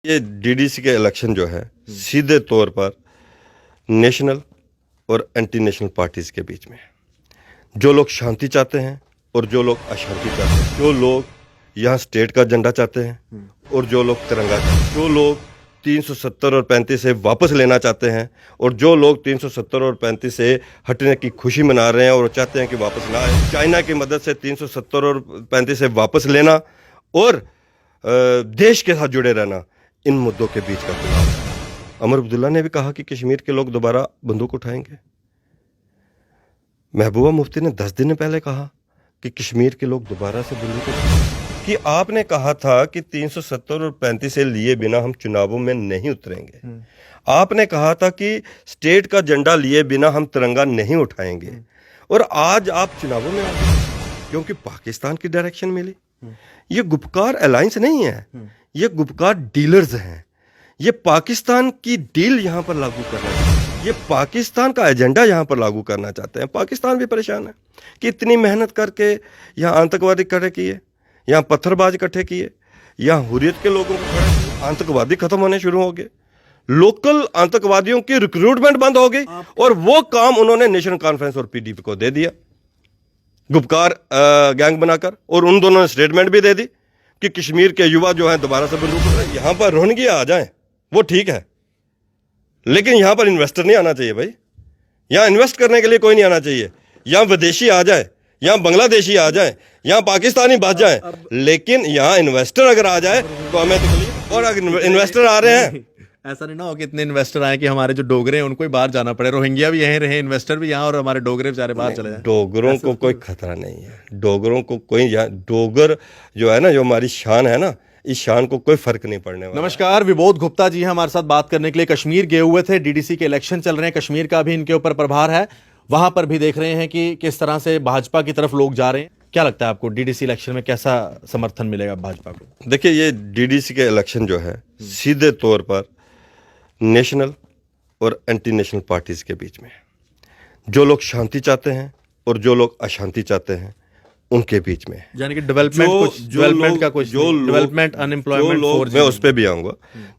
ये डीडीसी के इलेक्शन जो है सीधे तौर पर नेशनल और एंटी नेशनल पार्टीज के बीच में है। जो लोग शांति चाहते हैं और जो लोग अशांति चाहते हैं, जो लोग यहाँ स्टेट का झंडा चाहते हैं और जो लोग तिरंगा चाहते हैं, जो लोग 370 और 35 से वापस लेना चाहते हैं और जो लोग 370 और 35 से हटने की खुशी मना रहे हैं और चाहते हैं कि वापस ना आए। चाइना की मदद से 370 और 35 से वापस लेना और देश के साथ जुड़े रहना, इन मुद्दों के बीच का चुनाव है। अमर अब्दुल्ला ने भी कहा कि कश्मीर के लोग दोबारा बंदूक उठाएंगे। महबूबा मुफ्ती ने 10 दिन पहले कहा कि कश्मीर के लोग दोबारा से बंदूक उठाएंगे। कि आपने कहा था कि 370 और 35 से लिए बिना हम चुनावों में नहीं उतरेंगे। आपने कहा था कि स्टेट का झंडा लिए बिना हम तिरंगा नहीं उठाएंगे, और आज आप चुनावों में आ गए क्योंकि पाकिस्तान की डायरेक्शन मिली। ये गुपकार अलायंस नहीं है, ये गुपकार डीलर्स हैं। ये पाकिस्तान की डील यहाँ पर लागू करना चाहते हैं, ये पाकिस्तान का एजेंडा यहाँ पर लागू करना चाहते हैं। पाकिस्तान भी परेशान है कि इतनी मेहनत करके यहाँ आतंकवादी इकट्ठे किए, यहाँ पत्थरबाज इकट्ठे किए, यहाँ हुर्रियत के लोगों को खड़े किए, आतंकवादी खत्म होने शुरू हो गए, लोकल आतंकवादियों की रिक्रूटमेंट बंद हो गई, और वो काम उन्होंने नेशनल कॉन्फ्रेंस और पीडीपी को दे दिया गुपकार गैंग बनाकर, और उन दोनों ने स्टेटमेंट भी दे दी कि कश्मीर के युवा जो हैं दोबारा से बंदूक उठाएं। यहाँ पर रोहिंग्या आ जाएं वो ठीक है, लेकिन यहाँ पर इन्वेस्टर नहीं आना चाहिए भाई। यहाँ इन्वेस्ट करने के लिए कोई नहीं आना चाहिए। यहाँ विदेशी आ जाए, यहाँ बांग्लादेशी आ जाए, यहाँ पाकिस्तानी बच जाए, लेकिन यहाँ इन्वेस्टर अगर आ जाए तो हमें तकलीफ। और अगर इन्वेस्टर आ रहे हैं, ऐसा नहीं ना हो कि इतने इन्वेस्टर आए कि हमारे जो डोगरे हैं उनको ही बाहर जाना पड़े, रोहिंग्या भी यहीं रहे, इन्वेस्टर भी यहाँ, और हमारे डोगरे बेचारे बाहर चले जाए। डोगरों को कोई खतरा नहीं है। डोगरों को कोई, डोगर जो है ना, जो हमारी शान है ना, इस शान को कोई फर्क नहीं पड़ने वाला। नमस्कार, विबोध गुप्ता जी हैं हमारे साथ बात करने के लिए। कश्मीर गए हुए थे, डीडीसी के इलेक्शन चल रहे हैं, कश्मीर का भी इनके ऊपर प्रभार है। वहां पर भी देख रहे हैं कि किस तरह से भाजपा की तरफ लोग जा रहे हैं। क्या लगता है आपको, डीडीसी इलेक्शन में कैसा समर्थन मिलेगा भाजपा को? देखिए, ये डीडीसी के इलेक्शन जो है सीधे तौर पर नेशनल और एंटी नेशनल पार्टीज के बीच में है। जो लोग शांति चाहते हैं और जो लोग अशांति चाहते हैं, उनके बीच में है। यानी कि डेवलपमेंट का कुछ डेवलपमेंट, अनएम्प्लॉयमेंट, मैं उस पर भी आऊँगा।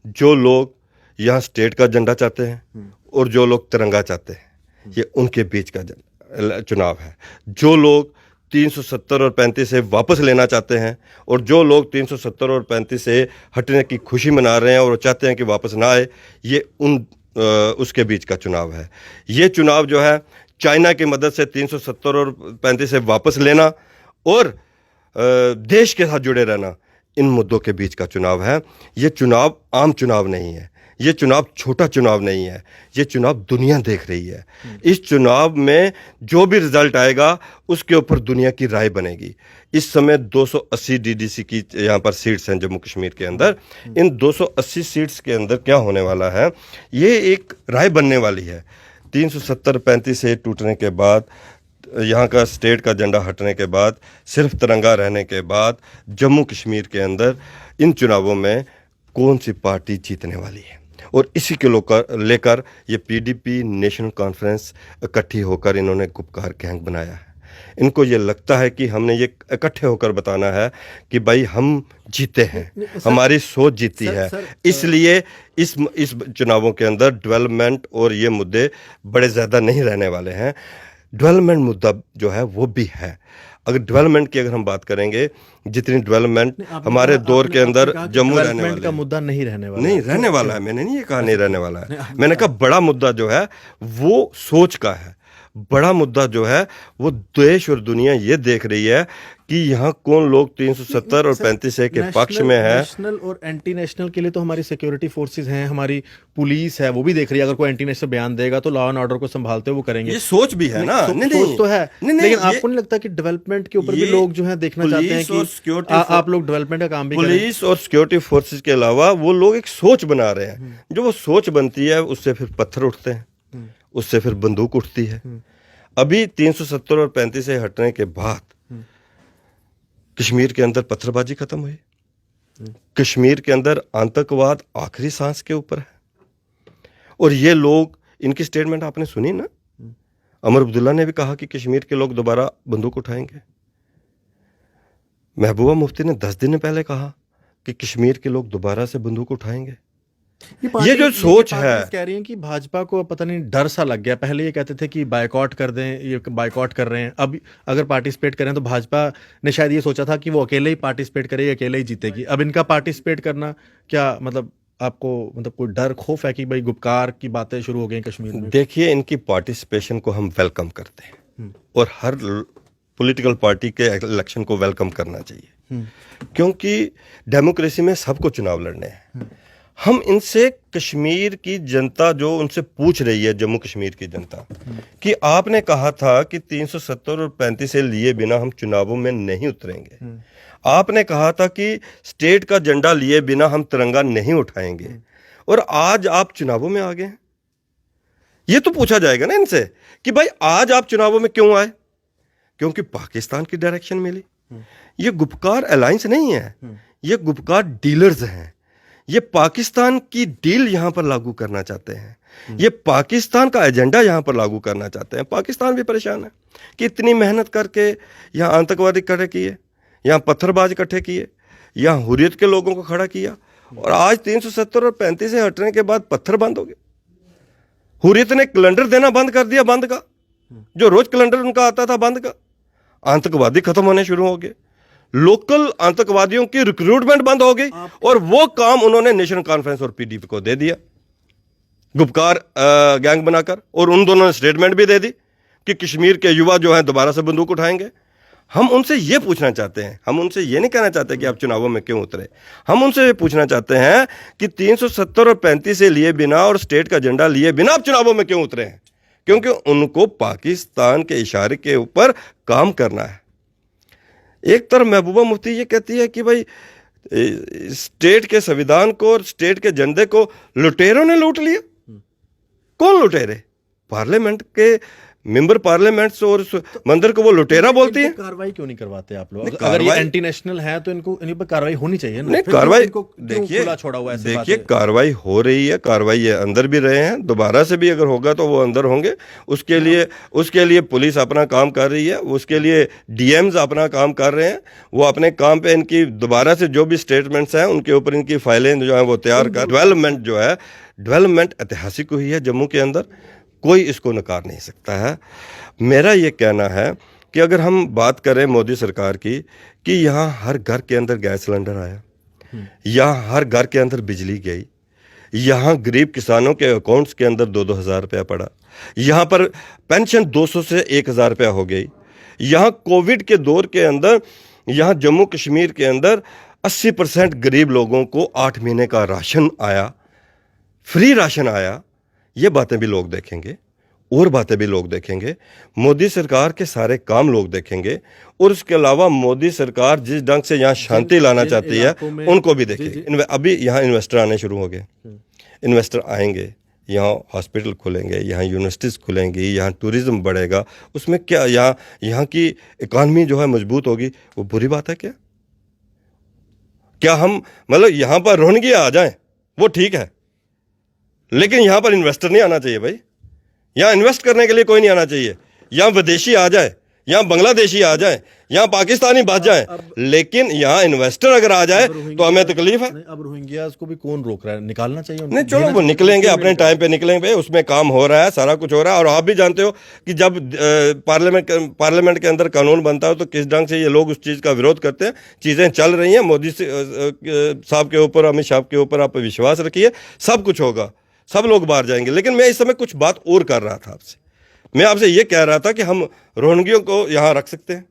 जो लोग यहाँ स्टेट का झंडा चाहते हैं और जो लोग तिरंगा चाहते हैं, ये उनके बीच का चुनाव है। जो लोग 370 और 35 से वापस लेना चाहते हैं और जो लोग 370 और 35 से हटने की खुशी मना रहे हैं और चाहते हैं कि वापस ना आए, ये उसके बीच का चुनाव है। ये चुनाव जो है चाइना की मदद से 370 और 35 से वापस लेना और देश के साथ जुड़े रहना, इन मुद्दों के बीच का चुनाव है। ये चुनाव आम चुनाव नहीं है, ये चुनाव छोटा चुनाव नहीं है, ये चुनाव दुनिया देख रही है। इस चुनाव में जो भी रिजल्ट आएगा उसके ऊपर दुनिया की राय बनेगी। इस समय 280 डीडीसी की यहाँ पर सीट्स हैं जम्मू कश्मीर के अंदर। इन 280 सीट्स के अंदर क्या होने वाला है, ये एक राय बनने वाली है। 370-35 से टूटने के बाद, यहाँ का स्टेट का झंडा हटने के बाद, सिर्फ तिरंगा रहने के बाद, जम्मू कश्मीर के अंदर इन चुनावों में कौन सी पार्टी जीतने वाली है, और इसी के लेकर ये पीडीपी नेशनल कॉन्फ्रेंस इकट्ठी होकर इन्होंने गुपकार गैंग बनाया है। इनको ये लगता है कि हमने ये इकट्ठे होकर बताना है कि भाई हम जीते हैं, हमारी सोच जीती है। इसलिए इस चुनावों के अंदर डेवलपमेंट और ये मुद्दे बड़े ज़्यादा नहीं रहने वाले हैं। डेवलपमेंट मुद्दा जो है वो भी है। अगर डेवलपमेंट की हम बात करेंगे, जितनी डेवलपमेंट हमारे दौर के अंदर जम्मू रहने वाला का मुद्दा नहीं रहने वाला, नहीं रहने वाला है। मैंने नहीं ये कहा नहीं रहने वाला है, मैंने कहा बड़ा मुद्दा जो है वो सोच का है। बड़ा मुद्दा जो है वो देश और दुनिया ये देख रही है कि यहाँ कौन लोग 370 और 35 के पक्ष में है। नेशनल और एंटी नेशनल के लिए तो हमारी सिक्योरिटी फोर्सेस हैं, हमारी पुलिस है, वो भी देख रही है। अगर कोई एंटी नेशनल बयान देगा तो लॉ एंड ऑर्डर को संभालते हुए वो करेंगे। ये सोच भी है ना, सोच तो है, लेकिन आपको नहीं लगता कि डेवलपमेंट के ऊपर भी लोग जो है देखना चाहते हैं कि आप लोग डेवलपमेंट का काम भी करें? पुलिस और सिक्योरिटी फोर्सेस के अलावा वो लोग एक सोच बना रहे हैं। जो वो सोच बनती है उससे फिर पत्थर उठते हैं, उससे फिर बंदूक उठती है। अभी 370 और 35 से हटने के बाद कश्मीर के अंदर पत्थरबाजी खत्म हुई, कश्मीर के अंदर आतंकवाद आखिरी सांस के ऊपर है। और ये लोग, इनकी स्टेटमेंट आपने सुनी ना, अमर अब्दुल्ला ने भी कहा कि कश्मीर के लोग दोबारा बंदूक उठाएंगे। महबूबा मुफ्ती ने 10 दिन पहले कहा कि कश्मीर के लोग दोबारा से बंदूक उठाएंगे? ये जो सोच है, कह रही हैं कि भाजपा को पता नहीं डर सा लग गया। पहले ये कहते थे कि बायकॉट कर दें, ये बायकॉट कर रहे हैं। अब अगर पार्टिसिपेट करें तो भाजपा ने शायद ये सोचा था कि वो अकेले ही पार्टिसिपेट करेगी, अकेले ही जीतेगी। अब इनका पार्टिसिपेट करना क्या मतलब आपको मतलब कोई डर खौफ है कि भाई गुपकार की बातें शुरू हो गई कश्मीर में? देखिए, इनकी पार्टिसिपेशन को हम वेलकम करते हैं और हर पॉलिटिकल पार्टी के इलेक्शन को वेलकम करना चाहिए, क्योंकि डेमोक्रेसी में सबको चुनाव लड़ने हैं। हम इनसे कश्मीर की जनता जो उनसे पूछ रही है, जम्मू कश्मीर की जनता, कि आपने कहा था कि 370 और 35 से लिए बिना हम चुनावों में नहीं उतरेंगे, आपने कहा था कि स्टेट का झंडा लिए बिना हम तिरंगा नहीं उठाएंगे, और आज आप चुनावों में आ गए हैं। ये तो पूछा जाएगा ना इनसे कि भाई आज आप चुनावों में क्यों आए? क्योंकि पाकिस्तान की डायरेक्शन मिली। ये गुपकार अलायंस नहीं है, ये गुपकार डीलर्स हैं। ये पाकिस्तान की डील यहां पर लागू करना चाहते हैं, ये पाकिस्तान का एजेंडा यहां पर लागू करना चाहते हैं। पाकिस्तान भी परेशान है कि इतनी मेहनत करके यहां आतंकवादी इकट्ठे किए, यहां पत्थरबाज इकट्ठे किए, यहां हुर्रियत के लोगों को खड़ा किया, और आज 370 और 35 से हटने के बाद पत्थर बंद हो गए। हुर्रियत ने कैलेंडर देना बंद कर दिया, बंद का जो रोज कैलेंडर उनका आता था बंद का। आतंकवादी खत्म होने शुरू हो गए, लोकल आतंकवादियों की रिक्रूटमेंट बंद हो गई, और वो काम उन्होंने नेशनल कॉन्फ्रेंस और पीडीपी को दे दिया गुपकार गैंग बनाकर, और उन दोनों ने स्टेटमेंट भी दे दी कि कश्मीर के युवा जो हैं दोबारा से बंदूक उठाएंगे। हम उनसे ये पूछना चाहते हैं, हम उनसे ये नहीं कहना चाहते कि आप चुनावों में क्यों उतरे, हम उनसे ये पूछना चाहते हैं कि 370 और 35 से लिए बिना और स्टेट का झंडा लिए बिना आप चुनावों में क्यों उतरे हैं? क्योंकि उनको पाकिस्तान के इशारे के ऊपर काम करना है। एक तरफ महबूबा मुफ्ती ये कहती है कि भाई स्टेट के संविधान को और स्टेट के झंडे को लुटेरों ने लूट लिया। कौन लुटेरे? पार्लियामेंट के मेंबर पार्लियामेंट और मंदिर को वो लुटेरा बोलती है। कार्रवाई क्यों नहीं करवाते आप लोग? अगर ये एंटी नेशनल है तो इनको इन पर कार्रवाई होनी चाहिए ना। नहीं, कार्रवाई देखिए, छोड़ा हुआ है। देखिए कार्रवाई हो रही है, कार्रवाई ये अंदर भी रहे हैं, दोबारा से भी अगर होगा तो वो अंदर होंगे। उसके लिए पुलिस अपना काम कर रही है, उसके लिए डीएम्स अपना काम कर रहे हैं, वो अपने काम पे इनकी दोबारा से जो भी स्टेटमेंट्स हैं उनके ऊपर इनकी फाइलें जो हैं वो तैयार कर। डेवलपमेंट जो है, डेवलपमेंट ऐतिहासिक हुई है जम्मू के अंदर, कोई इसको नकार नहीं सकता है। मेरा ये कहना है कि अगर हम बात करें मोदी सरकार की कि यहाँ हर घर के अंदर गैस सिलेंडर आया, यहाँ हर घर के अंदर बिजली गई, यहाँ गरीब किसानों के अकाउंट्स के अंदर 2-2 हज़ार रुपया पड़ा, यहाँ पर पेंशन 200 से 1,000 रुपया हो गई, यहाँ कोविड के दौर के अंदर यहाँ जम्मू कश्मीर के अंदर 80% गरीब लोगों को 8 महीने का राशन आया, फ्री राशन आया। ये बातें भी लोग देखेंगे और बातें भी लोग देखेंगे, मोदी सरकार के सारे काम लोग देखेंगे, और उसके अलावा मोदी सरकार जिस ढंग से यहाँ शांति लाना चाहती है उनको भी देखेंगे। अभी यहाँ इन्वेस्टर आने शुरू हो गए, इन्वेस्टर आएंगे, यहाँ हॉस्पिटल खुलेंगे, यहाँ यूनिवर्सिटीज़ खुलेंगी, यहाँ टूरिज़्म बढ़ेगा, उसमें क्या यहाँ की इकॉनमी जो है मजबूत होगी। वो बुरी बात है क्या? क्या हम मतलब यहाँ पर रोहंगी आ जाएं वो ठीक है, लेकिन यहाँ पर इन्वेस्टर नहीं आना चाहिए भाई। यहाँ इन्वेस्ट करने के लिए कोई नहीं आना चाहिए। यहाँ विदेशी आ जाए, यहाँ बांग्लादेशी आ जाए, यहाँ पाकिस्तानी बच जाए, लेकिन यहाँ इन्वेस्टर अगर आ जाए तो हमें तकलीफ है। अब रोहिंग्या को भी कौन रोक रहा है? निकालना चाहिए। नहीं, चलो वो निकलेंगे, अपने टाइम पे निकलेंगे, उसमें काम हो रहा है, सारा कुछ हो रहा है। और आप भी जानते हो कि जब पार्लियामेंट के अंदर कानून बनता है तो किस ढंग से ये लोग उस चीज़ का विरोध करते हैं। चीज़ें चल रही हैं, मोदी साहब के ऊपर, अमित शाह के ऊपर आप विश्वास रखिए, सब कुछ होगा, सब लोग बाहर जाएंगे। लेकिन मैं इस समय कुछ बात और कर रहा था आपसे। मैं आपसे ये कह रहा था कि हम रोहिंग्यों को यहाँ रख सकते हैं,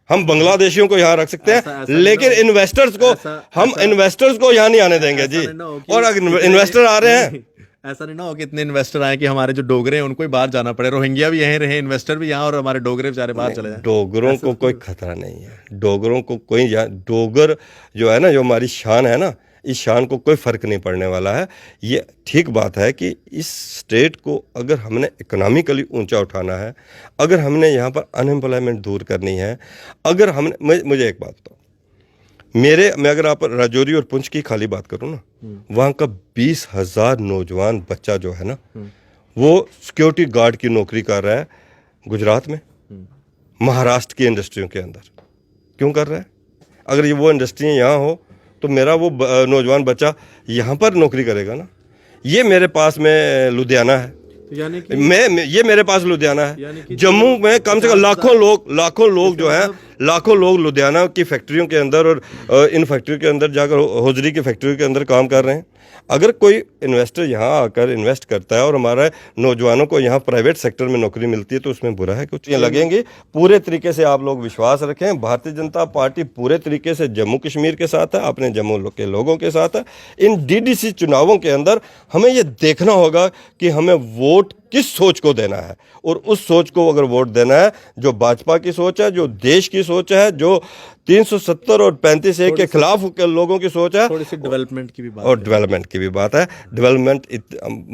हम बांग्लादेशियों को यहाँ रख सकते हैं, लेकिन इन्वेस्टर्स को हम इन्वेस्टर्स को यहाँ नहीं आने देंगे जी। और अगर इन्वेस्टर आ रहे हैं, ऐसा नहीं ना हो कि इतने इन्वेस्टर आए कि हमारे जो डोगरे हैं उनको ही बाहर जाना पड़े, रोहिंग्या भी यहीं रहे, इन्वेस्टर भी यहाँ, और हमारे डोगरे बेचारे बाहर चले जाएं। डोगरों को कोई खतरा नहीं है, डोगरों को कोई, डोगर जो है ना, जो हमारी शान है ना, इस शान को कोई फ़र्क नहीं पड़ने वाला है। ये ठीक बात है कि इस स्टेट को अगर हमने इकोनॉमिकली ऊंचा उठाना है, अगर हमने यहाँ पर अनएम्प्लॉयमेंट दूर करनी है, अगर हमने, मुझे एक बात बताओ, मैं अगर आप राजौरी और पुंछ की खाली बात करूँ ना, वहाँ का 20,000 नौजवान बच्चा जो है ना, वो सिक्योरिटी गार्ड की नौकरी कर रहा है गुजरात में, महाराष्ट्र की इंडस्ट्रियों के अंदर। क्यों कर रहा है? अगर ये वो इंडस्ट्रियाँ यहाँ हो तो मेरा वो नौजवान बच्चा यहाँ पर नौकरी करेगा ना। ये मेरे पास में लुधियाना है, यानी कि ये मेरे पास लुधियाना यानी है। कि जम्मू में कम से कम लाखों लोग जो है, लाखों लोग लुधियाना की फैक्ट्रियों के अंदर और इन फैक्ट्रियों के अंदर जाकर होजरी की फैक्ट्रियों के अंदर काम कर रहे हैं। अगर कोई इन्वेस्टर यहाँ आकर इन्वेस्ट करता है और हमारे नौजवानों को यहाँ प्राइवेट सेक्टर में नौकरी मिलती है तो उसमें बुरा है कुछ? ये लगेंगे। पूरे तरीके से आप लोग विश्वास रखें, भारतीय जनता पार्टी पूरे तरीके से जम्मू कश्मीर के साथ है, अपने जम्मू के लोगों के साथ है। इन डीडीसी चुनावों के अंदर हमें ये देखना होगा कि हमें वोट किस सोच को देना है, और उस सोच को अगर वोट देना है जो भाजपा की सोच है, जो देश की सोच है, जो 370 और 35A के खिलाफ के लोगों की सोच है, थोड़ी सी डेवलपमेंट की भी बात और डेवलपमेंट की भी बात है। डेवलपमेंट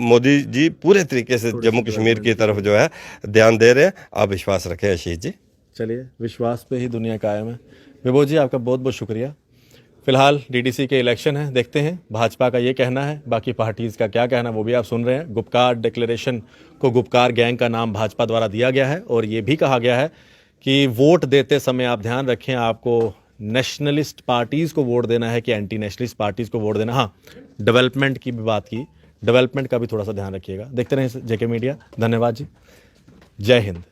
मोदी जी पूरे तरीके से जम्मू कश्मीर की तरफ जो है ध्यान दे रहे हैं। आप विश्वास रखें आशीष जी। चलिए, विश्वास पे ही दुनिया कायम है। विभोज जी, आपका बहुत बहुत शुक्रिया। फिलहाल डीडीसी के इलेक्शन है, देखते हैं भाजपा का ये कहना है, बाकी पार्टीज़ का क्या कहना वो भी आप सुन रहे हैं। गुपकार डिक्लेरेशन को गुपकार गैंग का नाम भाजपा द्वारा दिया गया है, और ये भी कहा गया है कि वोट देते समय आप ध्यान रखें, आपको नेशनलिस्ट पार्टीज़ को वोट देना है कि एंटी नेशनलिस्ट पार्टीज़ को वोट देना। हाँ, डेवलपमेंट की भी बात की, डेवलपमेंट का भी थोड़ा सा ध्यान रखिएगा। देखते रहें जेके मीडिया। धन्यवाद जी, जय हिंद।